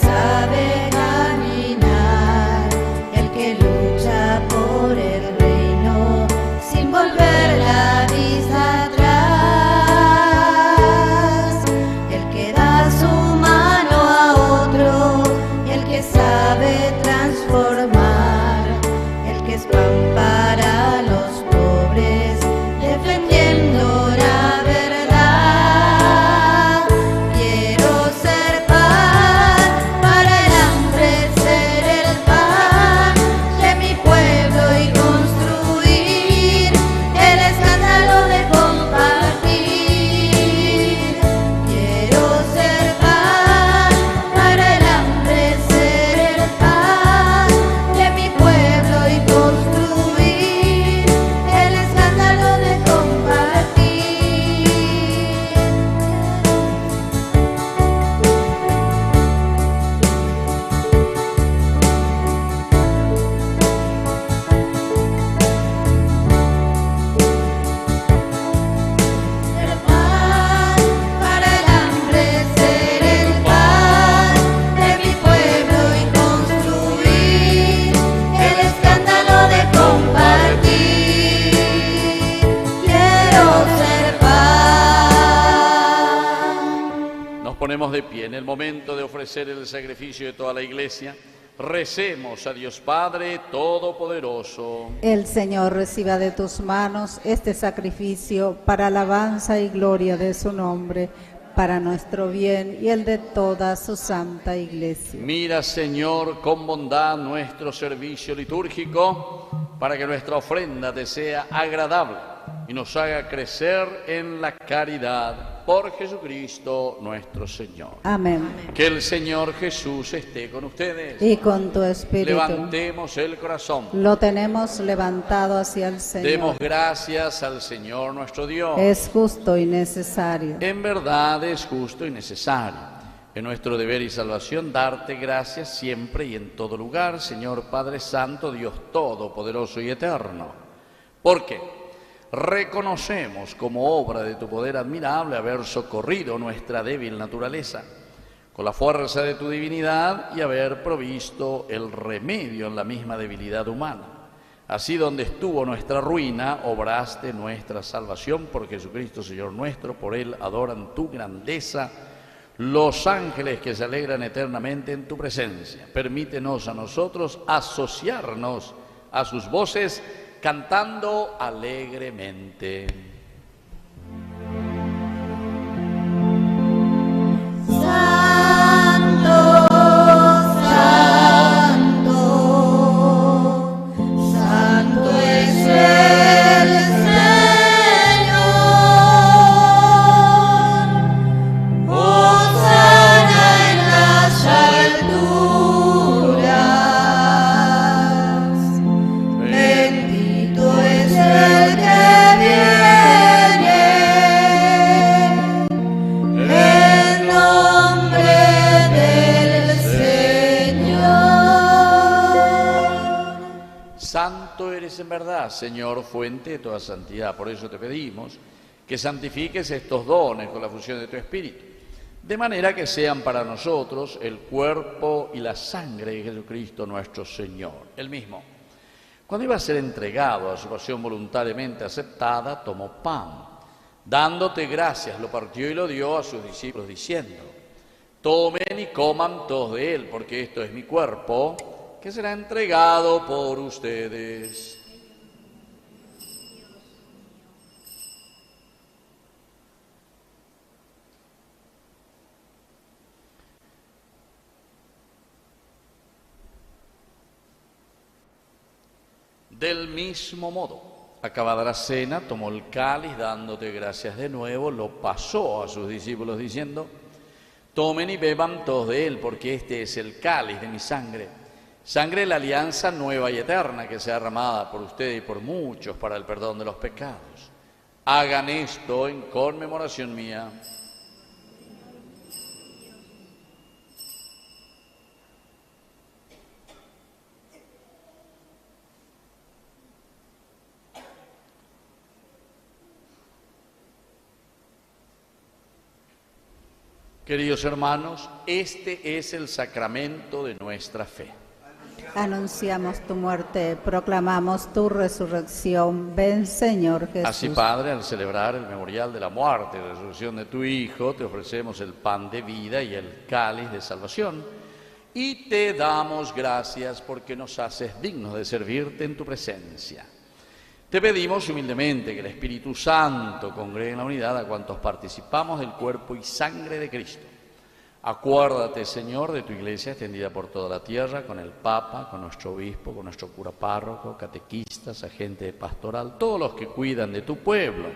Sabe caminar, el que lucha por el reino sin volver la vista atrás, el que da su mano a otro, el que sabe transformar, el que es pan para los pobres, defendiendo la verdad. Quiero ser De pie en el momento de ofrecer el sacrificio de toda la Iglesia. Recemos a Dios Padre Todopoderoso. El Señor reciba de tus manos este sacrificio para alabanza y gloria de su nombre, para nuestro bien y el de toda su santa Iglesia. Mira, Señor, con bondad nuestro servicio litúrgico, para que nuestra ofrenda te sea agradable y nos haga crecer en la caridad. Por Jesucristo nuestro Señor. Amén. Que el Señor Jesús esté con ustedes. Y con tu espíritu. Levantemos el corazón. Lo tenemos levantado hacia el Señor. Demos gracias al Señor nuestro Dios. Es justo y necesario. En verdad es justo y necesario. Es nuestro deber y salvación darte gracias siempre y en todo lugar, Señor Padre Santo, Dios Todopoderoso y Eterno. Porque reconocemos como obra de tu poder admirable haber socorrido nuestra débil naturaleza con la fuerza de tu divinidad y haber provisto el remedio en la misma debilidad humana. Así, donde estuvo nuestra ruina, obraste nuestra salvación por Jesucristo, Señor nuestro. Por Él adoran tu grandeza los ángeles que se alegran eternamente en tu presencia. Permítenos a nosotros asociarnos a sus voces cantando alegremente. Santo, santo, santo es el Señor. Hosana en las alturas. Bendito es el que viene en nombre del Señor. Santo eres en verdad, Señor, fuente de toda santidad. Por eso te pedimos que santifiques estos dones con la fusión de tu Espíritu, de manera que sean para nosotros el cuerpo y la sangre de Jesucristo nuestro Señor. Él mismo, cuando iba a ser entregado a su pasión voluntariamente aceptada, tomó pan. Dándote gracias, lo partió y lo dio a sus discípulos, diciendo: tomen y coman todos de él, porque esto es mi cuerpo, que será entregado por ustedes. Del mismo modo, acabada la cena, tomó el cáliz, dándote gracias de nuevo, lo pasó a sus discípulos diciendo: tomen y beban todos de él, porque este es el cáliz de mi sangre, sangre de la alianza nueva y eterna, que sea derramada por ustedes y por muchos para el perdón de los pecados. Hagan esto en conmemoración mía. Queridos hermanos, este es el sacramento de nuestra fe. Anunciamos tu muerte, proclamamos tu resurrección. Ven, Señor Jesús. Así, Padre, al celebrar el memorial de la muerte y resurrección de tu Hijo, te ofrecemos el pan de vida y el cáliz de salvación, y te damos gracias porque nos haces dignos de servirte en tu presencia. Te pedimos humildemente que el Espíritu Santo congregue en la unidad a cuantos participamos del cuerpo y sangre de Cristo. Acuérdate, Señor, de tu iglesia extendida por toda la tierra, con el Papa, con nuestro obispo, con nuestro cura párroco, catequistas, agente pastoral, todos los que cuidan de tu pueblo.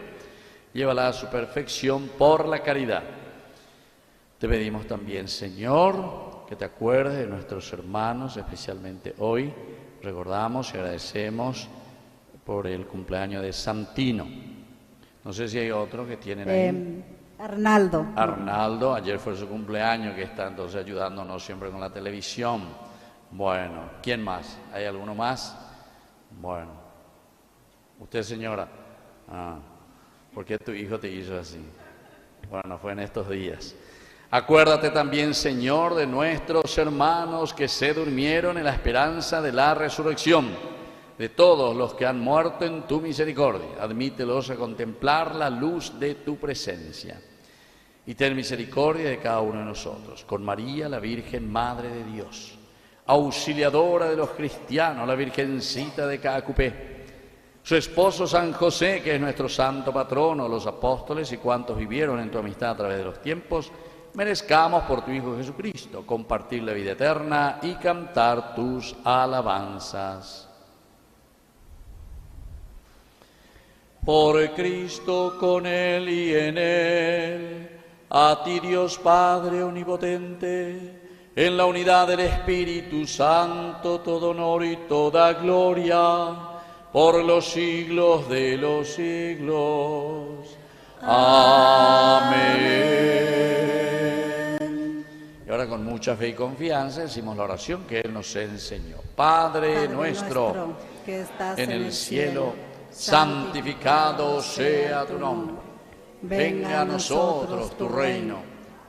Llévala a su perfección por la caridad. Te pedimos también, Señor, que te acuerdes de nuestros hermanos, especialmente hoy. Recordamos y agradecemos por el cumpleaños de Santino. No sé si hay otro que tienen ahí. Arnaldo. Arnaldo, ayer fue su cumpleaños, que está entonces ayudándonos siempre con la televisión. Bueno, ¿quién más? ¿Hay alguno más? Bueno. ¿Usted, señora? ¿Por qué tu hijo te hizo así? Bueno, fue en estos días. Acuérdate también, Señor, de nuestros hermanos que se durmieron en la esperanza de la resurrección, de todos los que han muerto en tu misericordia. Admítelos a contemplar la luz de tu presencia. Y ten misericordia de cada uno de nosotros. Con María, la Virgen Madre de Dios, auxiliadora de los cristianos, la Virgencita de Caacupé, su esposo San José, que es nuestro santo patrono, los apóstoles y cuantos vivieron en tu amistad a través de los tiempos, merezcamos por tu Hijo Jesucristo compartir la vida eterna y cantar tus alabanzas. Por Cristo, con Él y en Él, a ti Dios Padre omnipotente, en la unidad del Espíritu Santo, todo honor y toda gloria, por los siglos de los siglos. Amén. mucha fe y confianza decimos la oración que Él nos enseñó. Padre nuestro, que estás en el cielo, santificado sea tu nombre. Venga a nosotros tu reino.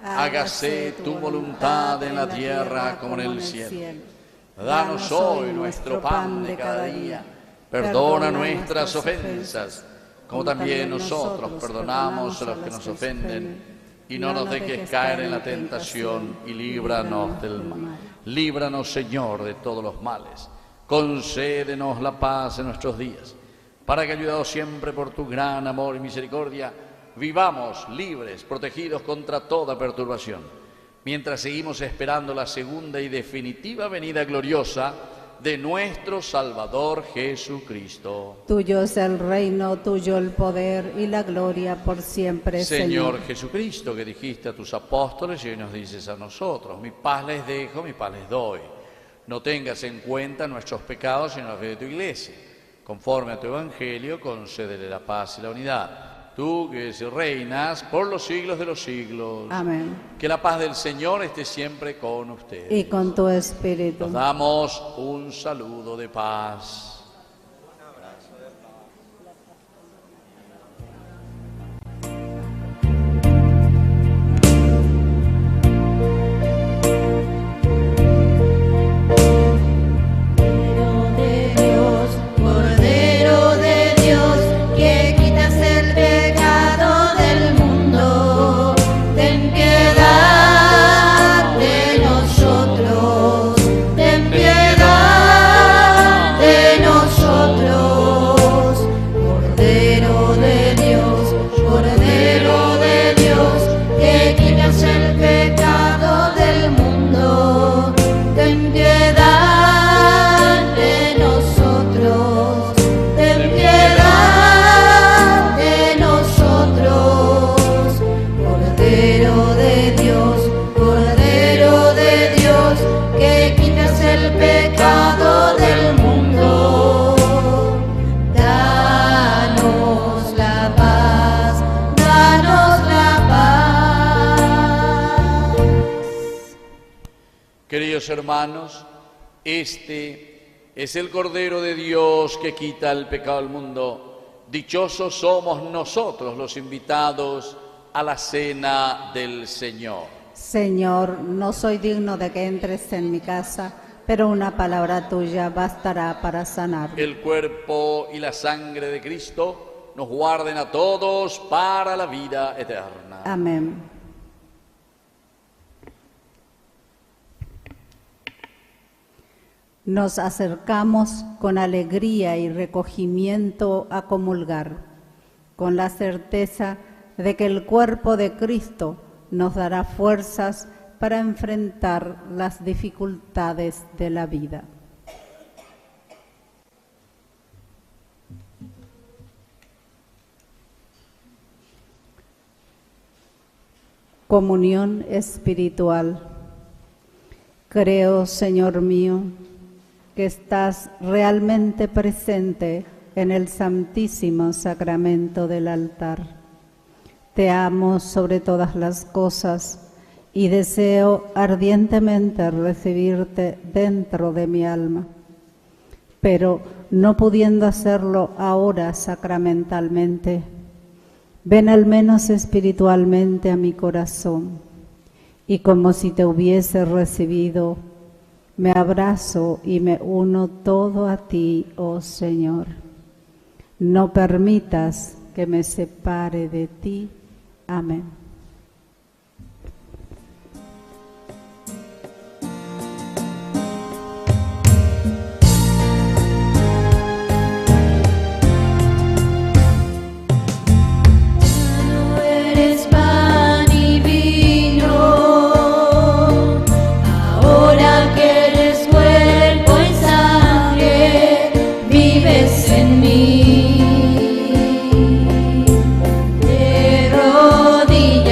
Hágase tu voluntad en la tierra como en el cielo. Danos hoy nuestro pan de cada día. Perdona nuestras ofensas, como también nosotros perdonamos a los que nos ofenden. Y no nos dejes caer en la tentación y líbranos del mal. Líbranos, Señor, de todos los males. Concédenos la paz en nuestros días, para que, ayudados siempre por tu gran amor y misericordia, vivamos libres, protegidos contra toda perturbación, mientras seguimos esperando la segunda y definitiva venida gloriosa de nuestro Salvador Jesucristo. Tuyo es el reino, tuyo el poder y la gloria por siempre, Señor Jesucristo, que dijiste a tus apóstoles y hoy nos dices a nosotros: mi paz les dejo, mi paz les doy. No tengas en cuenta nuestros pecados, sino la fe de tu Iglesia. Conforme a tu Evangelio, concédele la paz y la unidad. Tú que reinas por los siglos de los siglos. Amén. Que la paz del Señor esté siempre con ustedes. Y con tu espíritu. Nos damos un saludo de paz. Queridos hermanos, este es el Cordero de Dios que quita el pecado del mundo. Dichosos somos nosotros los invitados a la cena del Señor. Señor, no soy digno de que entres en mi casa, pero una palabra tuya bastará para sanar. El cuerpo y la sangre de Cristo nos guarden a todos para la vida eterna. Amén. Nos acercamos con alegría y recogimiento a comulgar, con la certeza de que el cuerpo de Cristo nos dará fuerzas para enfrentar las dificultades de la vida. Comunión espiritual. Creo, Señor mío, que estás realmente presente en el Santísimo Sacramento del altar. Te amo sobre todas las cosas y deseo ardientemente recibirte dentro de mi alma. Pero no pudiendo hacerlo ahora sacramentalmente, ven al menos espiritualmente a mi corazón y como si te hubiese recibido, me abrazo y me uno todo a ti, oh Señor. No permitas que me separe de ti. Amén. En mí, te rodillas.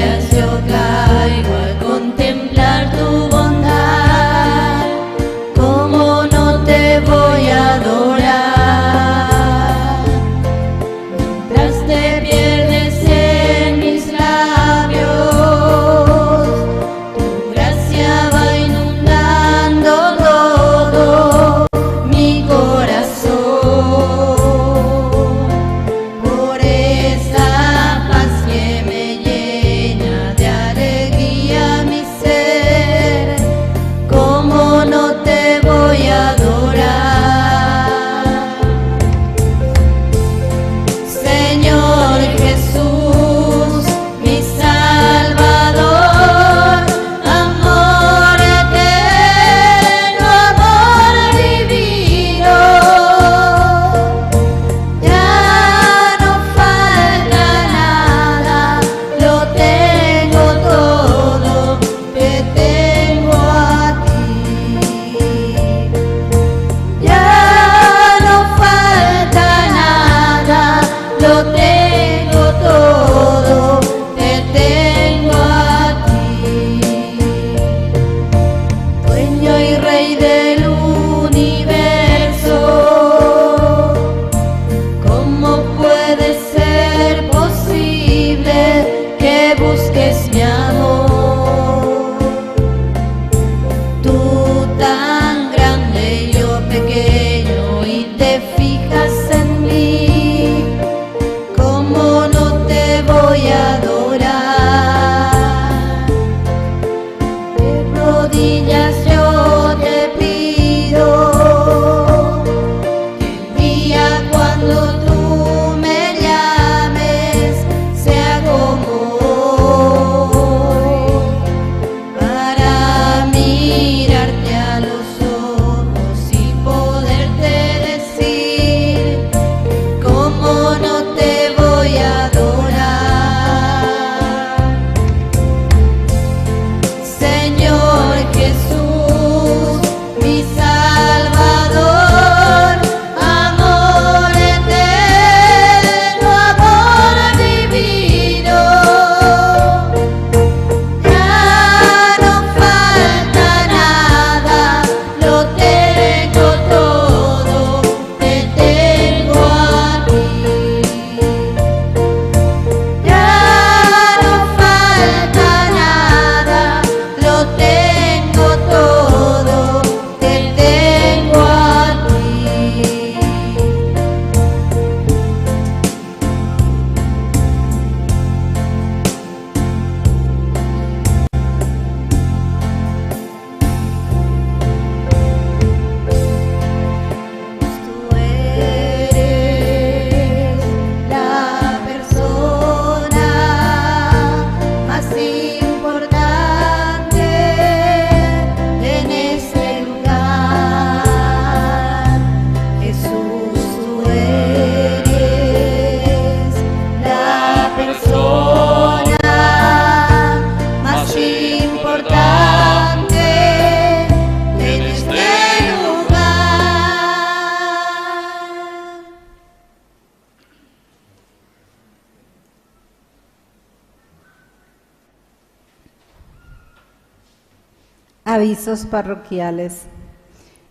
Avisos parroquiales.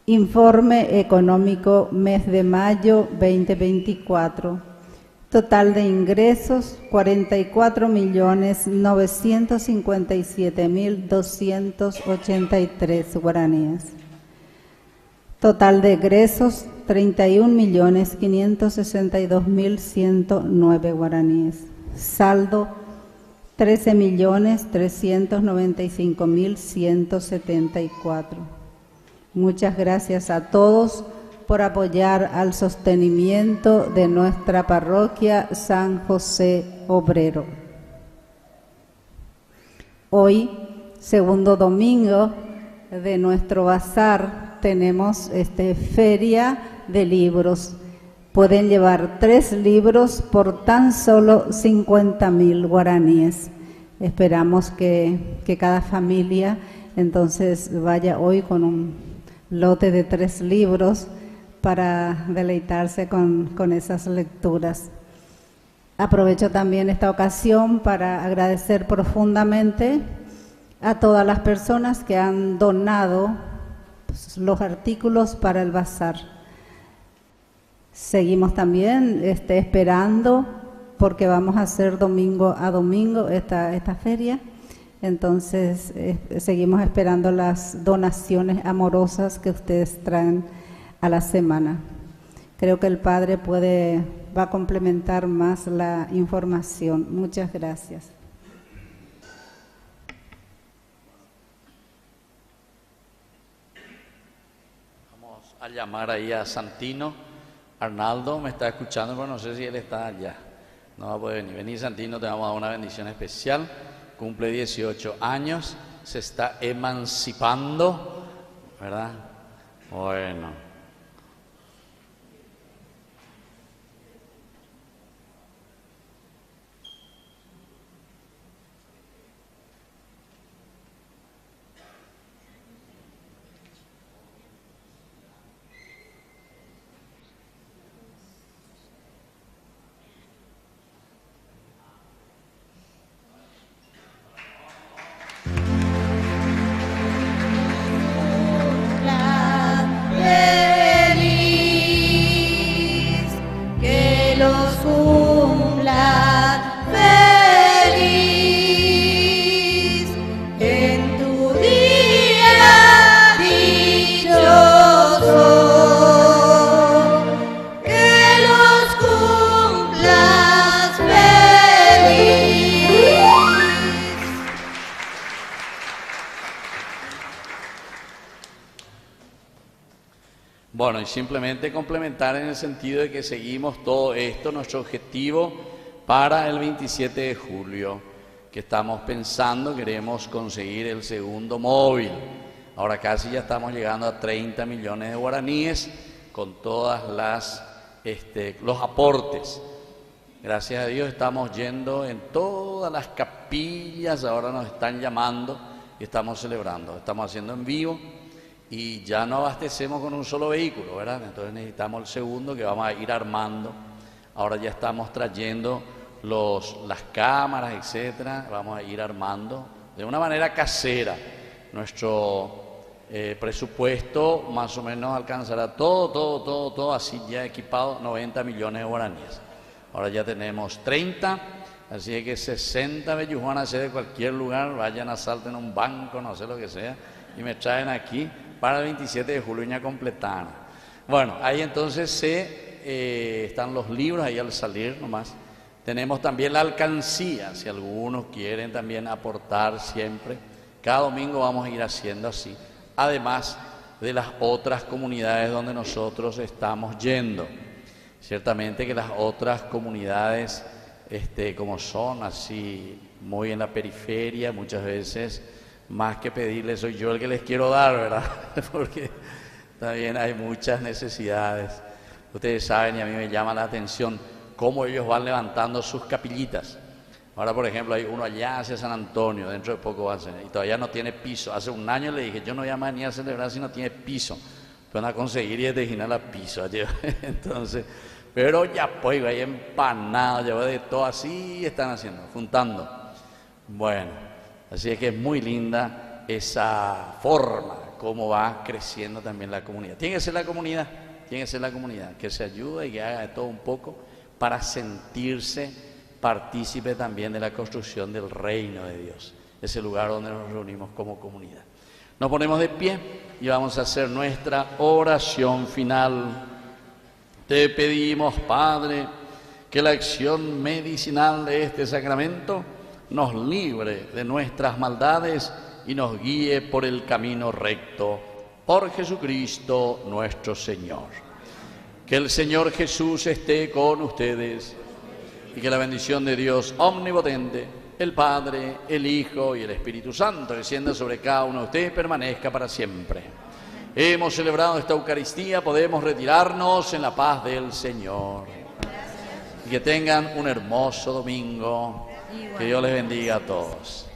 Informe económico mes de mayo 2024. Total de ingresos 44.957.283 guaraníes. Total de egresos 31.562.109 guaraníes. Saldo 13.395.174. Muchas gracias a todos por apoyar al sostenimiento de nuestra parroquia San José Obrero. Hoy, segundo domingo de nuestro bazar, tenemos feria de libros. Pueden llevar 3 libros por tan solo 50.000 guaraníes. Esperamos que cada familia entonces vaya hoy con un lote de 3 libros para deleitarse con esas lecturas. Aprovecho también esta ocasión para agradecer profundamente a todas las personas que han donado los artículos para el bazar. Seguimos también esperando, porque vamos a hacer domingo a domingo esta feria. Entonces, seguimos esperando las donaciones amorosas que ustedes traen a la semana. Creo que el Padre va a complementar más la información. Muchas gracias. Vamos a llamar ahí a Santino. Arnaldo me está escuchando, pero no sé si él está allá. No va a poder venir. Vení, Santino, te vamos a dar una bendición especial. Cumple 18 años, se está emancipando, ¿verdad? Bueno. Bueno, y simplemente complementar en el sentido de que seguimos todo esto, nuestro objetivo para el 27 de julio, que estamos pensando, queremos conseguir el segundo móvil. Ahora casi ya estamos llegando a 30 millones de guaraníes con todas los aportes. Gracias a Dios estamos yendo en todas las capillas, ahora nos están llamando y estamos celebrando, estamos haciendo en vivo. Y ya no abastecemos con un solo vehículo, ¿verdad? Entonces necesitamos el segundo que vamos a ir armando. Ahora ya estamos trayendo las cámaras, etcétera. Vamos a ir armando de una manera casera. Nuestro presupuesto más o menos alcanzará todo, así ya equipado, 90 millones de guaraníes. Ahora ya tenemos 30, así que 60 bellujuanas de cualquier lugar, vayan a saltar en un banco, no sé lo que sea, y me traen aquí para el 27 de julio ya completada. Bueno, ahí entonces están los libros, ahí al salir nomás. Tenemos también la alcancía, si algunos quieren también aportar siempre. Cada domingo vamos a ir haciendo así, además de las otras comunidades donde nosotros estamos yendo. Ciertamente que las otras comunidades, como son así, muy en la periferia, muchas veces, más que pedirles, soy yo el que les quiero dar, ¿verdad? Porque también hay muchas necesidades. Ustedes saben, y a mí me llama la atención cómo ellos van levantando sus capillitas. Ahora, por ejemplo, hay uno allá hacia San Antonio, dentro de poco va a ser, y todavía no tiene piso. Hace un año le dije, yo no voy a más ni a celebrar si no tiene piso. Van a conseguir y desde a piso. Entonces, pero ya pues, hay empanadas, ya de todo así están haciendo, juntando. Bueno. Así es que es muy linda esa forma, cómo va creciendo también la comunidad. Tiene que ser la comunidad, que se ayude y que haga de todo un poco para sentirse partícipe también de la construcción del reino de Dios, ese lugar donde nos reunimos como comunidad. Nos ponemos de pie y vamos a hacer nuestra oración final. Te pedimos, Padre, que la acción medicinal de este sacramento nos libre de nuestras maldades y nos guíe por el camino recto. Por Jesucristo nuestro Señor. Que el Señor Jesús esté con ustedes y que la bendición de Dios omnipotente, el Padre, el Hijo y el Espíritu Santo descienda sobre cada uno de ustedes y permanezca para siempre. Hemos celebrado esta Eucaristía, podemos retirarnos en la paz del Señor. Y que tengan un hermoso domingo. Que Dios les bendiga a todos.